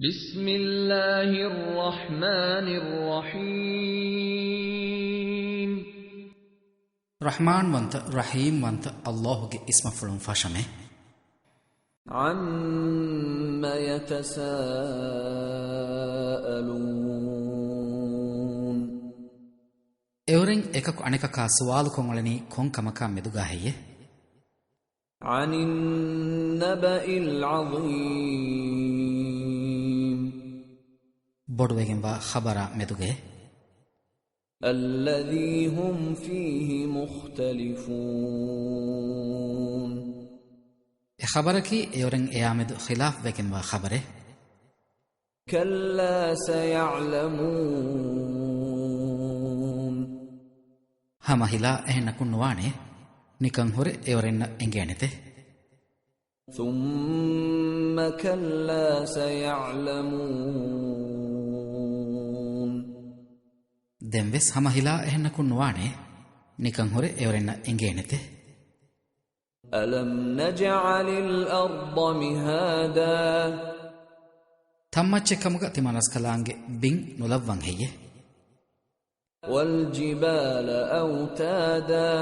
بسم الله الرحمن الرحيم رحمن وانت رحيم وانت الله اسم فلون فاشمه عما يتساءلون اورين එකක අනෙකක සවාල් කොංගලනි කොන් කමක මෙදුගා හෙය عن النبأ العظيم බොඩුවෙන් වා خبرا මෙදුගේ الذي هم فيه مختلفون خبركي اورين ايامد خلاف وكن وا خبره كلا سيعلمون hama hila ehna kunnuwane nikan hore eorenna engenete ثم كلا سيعلمون denves hama hila ehna kunnuwane nikan hore eorenna engenete ألم نجعل الأرض مهادا tammache kamuga timanas kalange bing nulavwan heye والجبال أوتادا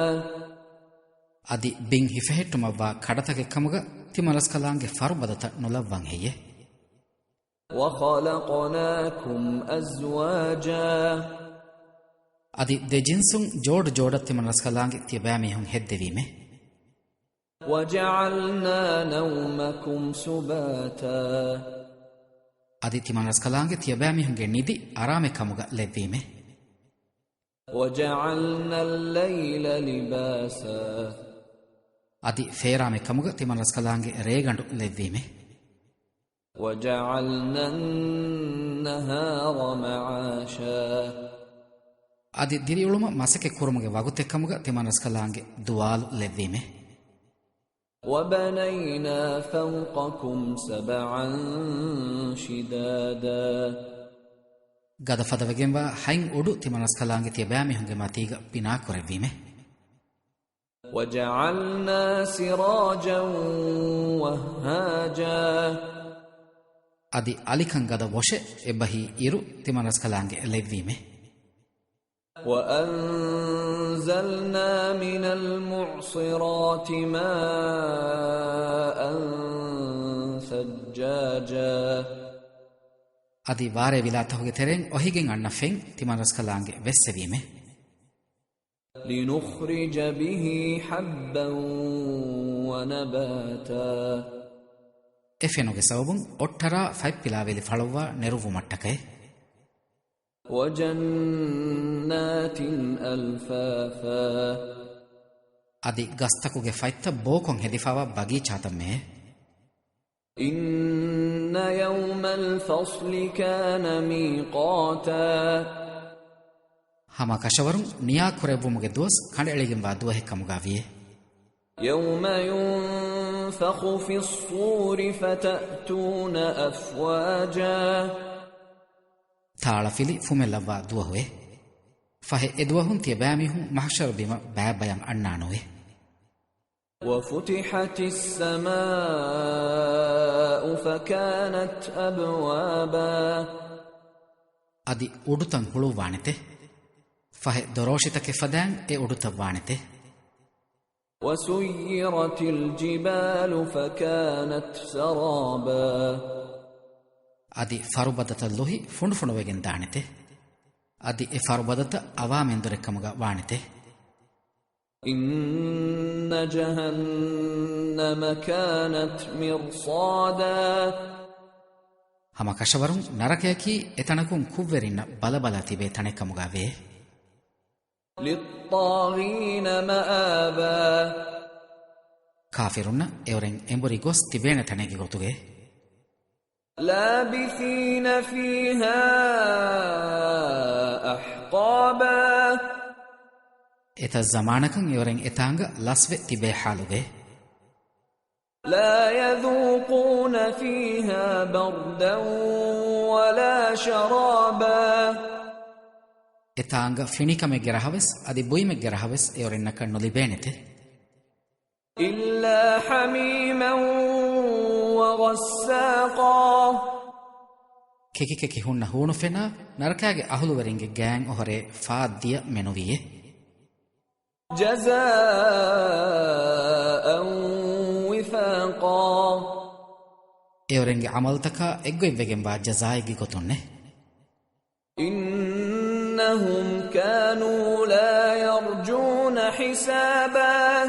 adi bing hifehettumawwa kadatake kamuga timanas kalange faru badata nulavwan heye وخلقناكم أزواجا adi de jinsun jod jodat timanas kalange tibami hun heddevime وجعلنا نومكم سباتا adi timanas kalange tibami hunge nidi arame kamuga levvime وجعلنا الليل لباسا adi feerame kamuga timanas kalange regandu levvime وجعلنا النهار معاشا adi diriuluma masake kurumuge wagute kamuga timanas kalange duwalu levvime وبنينا فوقكم سبعا شدادا gada fadawegenwa hain udu timanas kalange tibami hunge matiga bina korevime وجعلنا سراجا وهاجا adi alikan gada woshe ebahi iru timanas kalange levvime وأنزلنا من المعصرات ماء ثجاجا adi ware vilatahuge teren ohigen anna fen timanas kalange vessevime لنخرج به حبا ونباتا efenuge sababun ottara fai pilaveli falawwa neruvu mattake وجنات ألفافا adi gastakuge faitta bokon hedifawa bagichatamme إن يوم الفصل كان ميقاتا hama kashawarun niya korevumuge duwas kande eligen wa duwa hekkamugaviye يوم ينفخ في الصور فتأتون أفواجا taala fili fumelawa duwa hoye fahe edwahun tie baamihun mahshar bima baabayan annanowe وفتحت السماء فكانت أبوابا adi udutan hulu wanete fahe doroshitake fadan e uduta wanete وسيرت الجبال فكانت سرابا adi farubadata lohi fundufunduwegen daanete adi e farubadata awamendurekamuga wanete إن جهنم كانت مرصادا hama kashawarun narakayaki etanakun kuvverinna balabala tibe tanekamugawe للطاغين مآبا kafirunna euren embori gos tibene tanegi gotuge لابثين فيها أحقابا eta zamanakan euren etanga lasve tibe haluge لا يذوقون فيها بردا ولا شرابا etanga finikame gerahaves adi buime gerahaves euren nakan nolibenete إلا حميما وغساقا කෙකි හුන්න හුණු ෆෙනා නරකාගේ අහුළුවරින්ගේ ගෑන් ඔහරේ ෆාද්දිය මෙනුවියේ ජසාඅන් විෆාකා එවරෙන්ගේ අමල්තක එක්වෙව්වෙගෙන් බා ජසායිගේ ගොතුන්නේ ඉන්නහුම් කානූ ලා යර්ජූන හිසාබා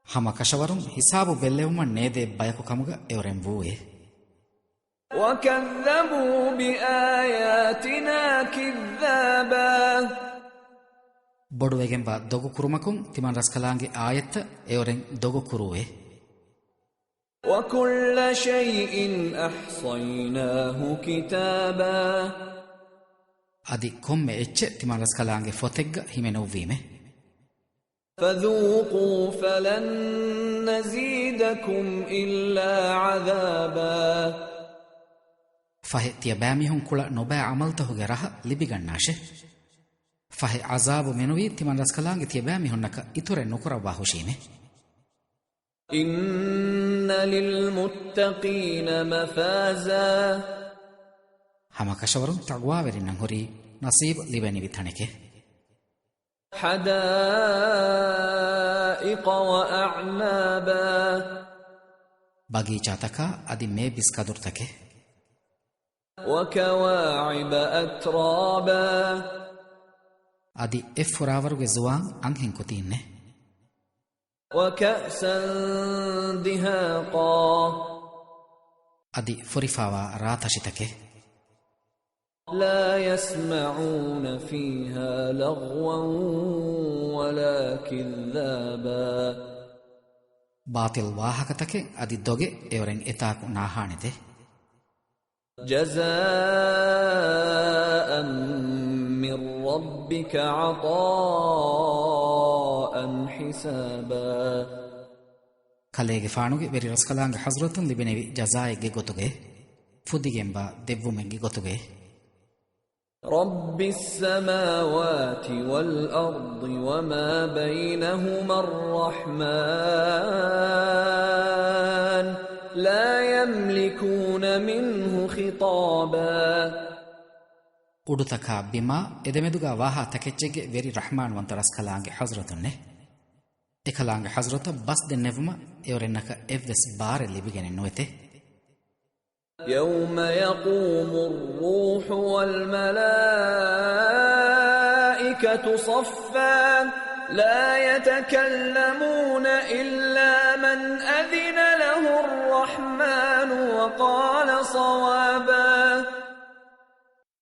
හම කෂවරුන් හිසාබු බෙල්ලෙවුම නේදේ බයකු කමුග එවරෙන් වූයේ وكذبوا بآياتنا كذابا බොඩුවෙගෙන් බා දොගු කුරුමකුන් තිමන් රස්කලාන්ගේ ආයත්ත එවරෙන් දොගු කුරුවේ وكل شيء أحصيناه كتابا අදි කොම්මෙ එච්ච තිමන් රස්කලාන්ගේ ෆොතෙග්ග හිමෙනොව්වීමේ فذوقوا فلن نزيدكم إلا عذابا ފަހެ ތިޔބައިމިހުން ކުޅަ ނޮބައި ޢަމަލުތަހުގެ ރަހަ ލިބިގަންނާށެ ފަހެ ޢަޒާބު މެނުވީ ތިމަން ރަސްކަލާންގެ ތިޔބައިމިހުންނަކަ އިތުރެއް ނުކުރައްވާ ހުށީމެ إِنَّ لِلْمُتَّقِينَ مَفَازًا ހަމަ ކަށަވަރުން ތަޤުވާވެރިންނަށް ހުރީ ނަސީބު ލިބެނިވި ތަނެކެ حَدَائِقَ وَأَعْنَابًا ބަގީޗާތަކާ އަދި މޭބިސް ކަދުރުތަކެ وَكَوَاعِبَ أَتْرَابًا އަދި އެއްފުރާވަރުގެ ޒުވާން އަންހެން ކުތީންނެ وَكَأْسًا دِهَاقًا އަދި ފުރިފައިވާ ރާތަށިތަކެ لَا يَسْمَعُونَ فِيهَا لَغْوًا وَلَا كِذَّابًا ބާތިލް ވާހަކަތަކެއް އަދި ދޮގެ އެވަރެން އެތާކު ނާހާނެތެ جزاء من ربك عطاء حسابا ಕಲೆಗೆ ಫಾಣುಗೆ ವೆರಿ ರಸ್ಕಲಾಂಗ ಹಜರತುನ್ ಲಿಬೆನೆವಿ ಜಜಾಯಿಗೆ ಗೊತ್ತುಗೆ ಫುದಿಗೆಂಬ ದೆವ್ವುಮೆಂಗೆ ಗೊತ್ತುಗೆ رب السماوات والأرض وما بينهما الرحمن لا يملكون منه خطابا ಉಡುತಕ ಬಿಮಾ ಎದೆಮೆದುಗ ವಾಹ ತಕೆಚ್ಚೆಗೆ ವೆರಿ ರಹಮಾನ್ ವಂತ ರಸ್ಕಲಾಂಗೆ ಹಜರತುನ್ನೆ එකලාංග හසරත බස් දෙන්නෙවම එවරෙන්නක එව්ස් බාර ලිබිගෙන නොවෙතේ يوم يقوم الروح والملائكة صفا لا يتكلمون إلا من أذن له الرحمن وقال صوابا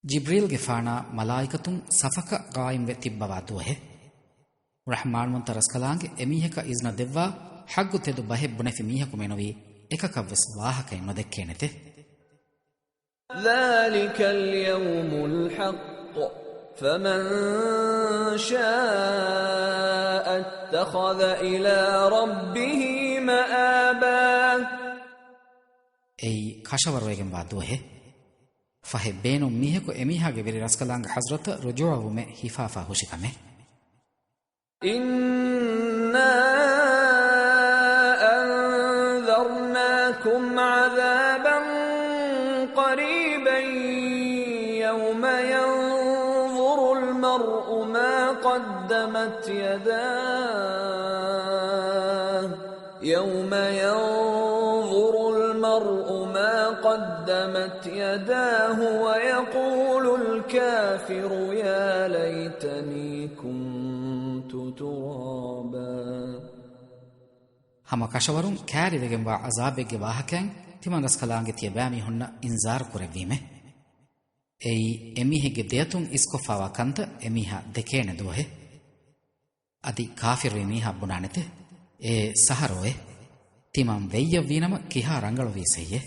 جبريل گفانا ملائكتون صفك قائم و تبواتوه رحمان من ترسكلانگ اميهك اذن دوا حق تدو بهب بنفي ميهك منوي එකක වස් වාහකයි නොදැක්කේනෙතේ ذلك اليوم الحق فمن شاء اتخذ إلى ربه مآبا ei kashawar-wegen waduhe fahe benu miheko emihage veri raskalang hazrat ruju'ume hifafa hushikame إنا أنذرناكم عذابا قريبا يوم ينظر المرء ما قدمت يداه يوم ينظر المرء ما قدمت يداه ويقول الكافر يا ليتني كنت ترابا hama kashawarun kærivegen wa azabege wahaken timan raskalange tiyabami honna inzar kurevime ei emihege deyatun iskofawa kanta emiha dekene dohe adi kafir emiha bunanete e saharoe timan veyya winama kiha rangalo viseye